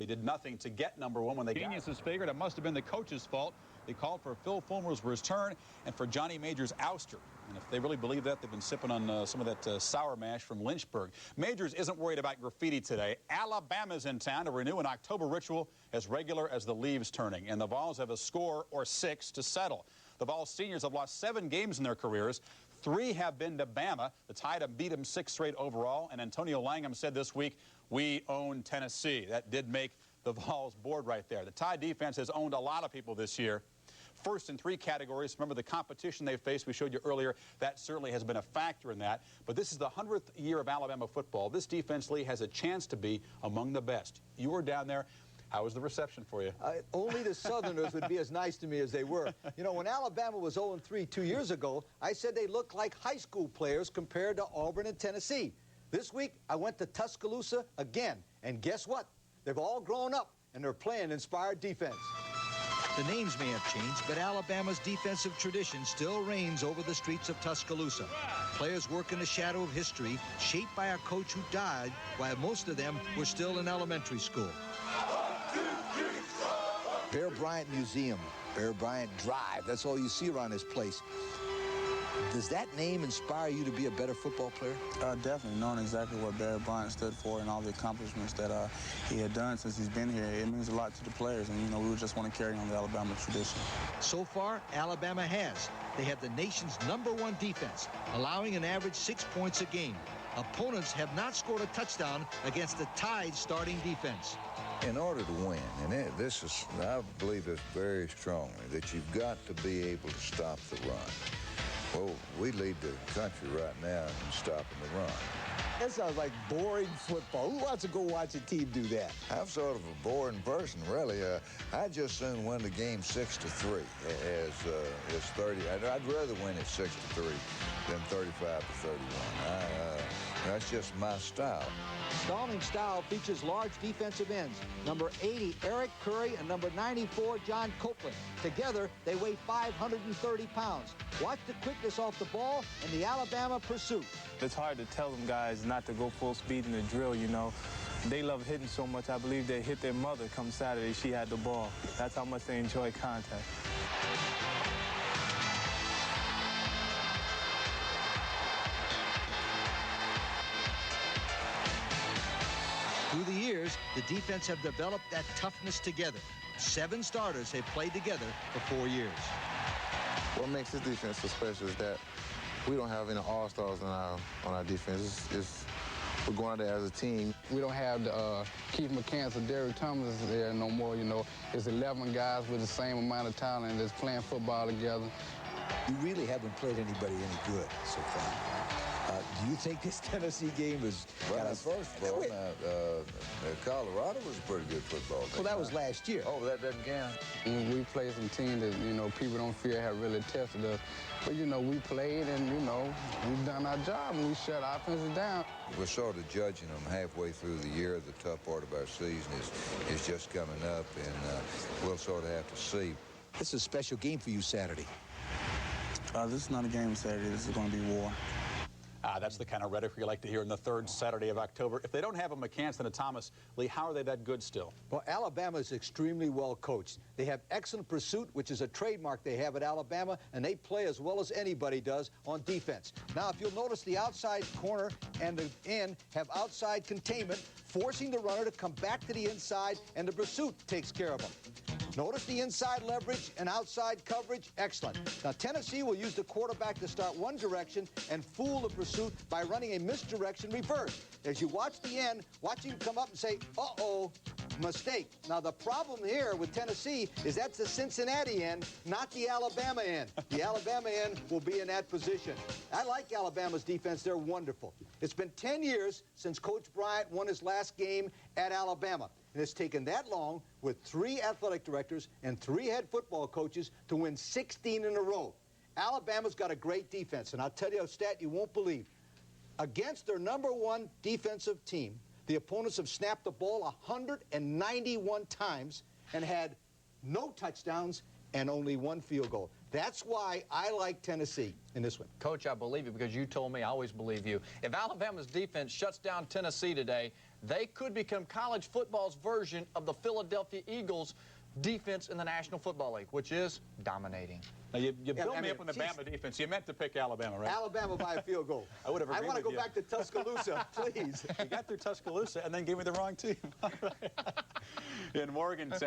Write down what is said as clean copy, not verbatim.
did nothing to get #1 when they got it. Geniuses figured it must have been the coach's fault. They called for Phil Fulmer's return and for Johnny Majors' ouster. And if they really believe that, they've been sipping on some of that sour mash from Lynchburg. Majors isn't worried about graffiti today. Alabama's in town to renew an October ritual as regular as the leaves turning. And the Vols have a score or 6 to settle. The Vols seniors have lost 7 games in their careers. 3 have been to Bama. The Tide have beat them 6 straight overall. And Antonio Langham said this week, "We own Tennessee." That did make the Vols board right there. The Tide defense has owned a lot of people this year. First in 3 categories. Remember the competition they faced, we showed you earlier. That certainly has been a factor in that. But this is the 100th year of Alabama football. This defense, Lee, has a chance to be among the best. You were down there. How was the reception for you? Only the Southerners would be as nice to me as they were. You know, when Alabama was 0-3 2 years ago, I said they looked like high school players compared to Auburn and Tennessee. This week, I went to Tuscaloosa again. And guess what? They've all grown up, and they're playing inspired defense. The names may have changed, but Alabama's defensive tradition still reigns over the streets of Tuscaloosa. Players work in the shadow of history, shaped by a coach who died while most of them were still in elementary school. Bear Bryant Museum, Bear Bryant Drive, that's all you see around this place. Does that name inspire you to be a better football player? Definitely, knowing exactly what Barry Bryant stood for and all the accomplishments that he had done since he's been here, it means a lot to the players, and, you know, we would just want to carry on the Alabama tradition. So far, Alabama has. They have the nation's #1 defense, allowing an average 6 points a game. Opponents have not scored a touchdown against the Tide starting defense. In order to win, and I believe this very strongly, that you've got to be able to stop the run. Well, we lead the country right now in stopping the run. That sounds like boring football. Who wants to go watch a team do that? I'm sort of a boring person, really. I'd just soon win the game 6-3 as 30. I'd rather win it 6-3 than 35-31. That's just my style. Stallings' style features large defensive ends. Number 80, Eric Curry, and number 94, John Copeland. Together, they weigh 530 pounds. Watch the quickness off the ball and the Alabama pursuit. It's hard to tell them guys not to go full speed in the drill, you know. They love hitting so much, I believe they hit their mother come Saturday. She had the ball. That's how much they enjoy contact. Through the years, the defense have developed that toughness together. 7 starters have played together for 4 years. What makes this defense so special is that we don't have any all-stars on our defense. We're going out there as a team. We don't have the Keith McCants or Derrick Thomas there no more, you know. It's 11 guys with the same amount of talent that's playing football together. You really haven't played anybody any good so far. Do you think this Tennessee game is... Well, first of all, Colorado was a pretty good football team. Well, that was last year. Oh, that doesn't count. We played some teams that, you know, people don't feel have really tested us. But, you know, we played and, you know, we've done our job and we shut our offenses down. We're sort of judging them halfway through the year. The tough part of our season is just coming up, and we'll sort of have to see. This is a special game for you Saturday. This is not a game Saturday. This is going to be war. That's the kind of rhetoric you like to hear in the 3rd Saturday of October. If they don't have a McCants and a Thomas, Lee, how are they that good still? Well, Alabama is extremely well coached. They have excellent pursuit, which is a trademark they have at Alabama, and they play as well as anybody does on defense. Now, if you'll notice, the outside corner and the end have outside containment, forcing the runner to come back to the inside, and the pursuit takes care of them. Notice the inside leverage and outside coverage. Excellent. Now, Tennessee will use the quarterback to start one direction and fool the pursuit by running a misdirection reverse. As you watch the end, watch him come up and say, uh-oh, mistake. Now, the problem here with Tennessee is that's the Cincinnati end, not the Alabama end. The Alabama end will be in that position. I like Alabama's defense. They're wonderful. It's been 10 years since Coach Bryant won his last game at Alabama. And it's taken that long with 3 athletic directors and 3 head football coaches to win 16 in a row. Alabama's got a great defense, and I'll tell you a stat you won't believe. Against their #1 defensive team, the opponents have snapped the ball 191 times and had no touchdowns and only 1 field goal. That's why I like Tennessee in this one. Coach, I believe you because you told me I always believe you. If Alabama's defense shuts down Tennessee today, they could become college football's version of the Philadelphia Eagles defense in the National Football League, which is dominating. Now, you built me up on the Bama defense. You meant to pick Alabama, right? Alabama by a field goal. I would have agreed I want to with go you. back to Tuscaloosa, please. You got through Tuscaloosa and then gave me the wrong team. In Morgantown.